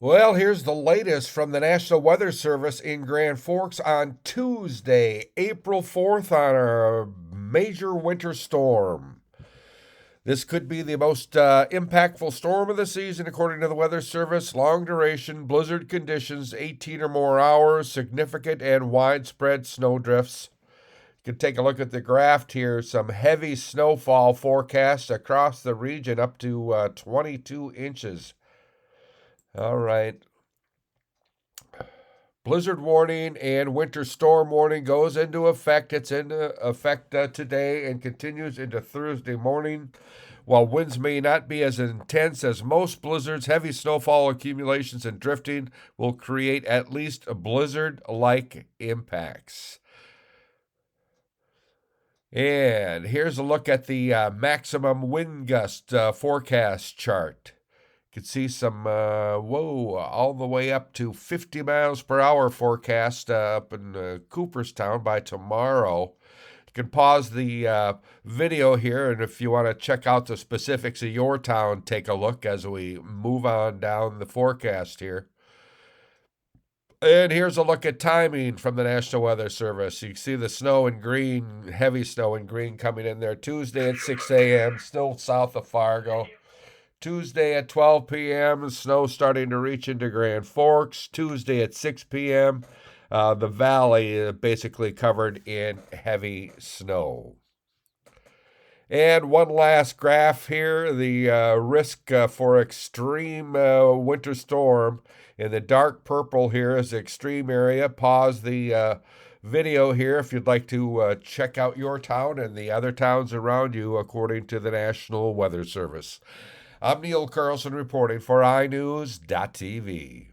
Well, here's the latest from the National Weather Service in Grand Forks on Tuesday, April 4th, on a major winter storm. This could be the most impactful storm of the season, according to the Weather Service. Long duration, blizzard conditions, 18 or more hours, significant and widespread snow drifts. You can take a look at the graph here. Some heavy snowfall forecast across the region, up to 22 inches. All right. Blizzard warning and winter storm warning goes into effect. It's into effect today and continues into Thursday morning. While winds may not be as intense as most blizzards, heavy snowfall accumulations and drifting will create at least blizzard like impacts. And here's a look at the maximum wind gust forecast chart. You can see some, all the way up to 50 miles per hour forecast up in Cooperstown by tomorrow. You can pause the video here, and if you want to check out the specifics of your town, take a look as we move on down the forecast here. And here's a look at timing from the National Weather Service. You can see the snow in green, heavy snow in green coming in there Tuesday at 6 a.m., still south of Fargo. Tuesday at 12 p.m., snow starting to reach into Grand Forks. Tuesday at 6 p.m., the valley is basically covered in heavy snow. And one last graph here, the risk for extreme winter storm. In the dark purple here is the extreme area. Pause the video here if you'd like to check out your town and the other towns around you according to the National Weather Service. I'm Neil Carlson reporting for iNewZ.TV.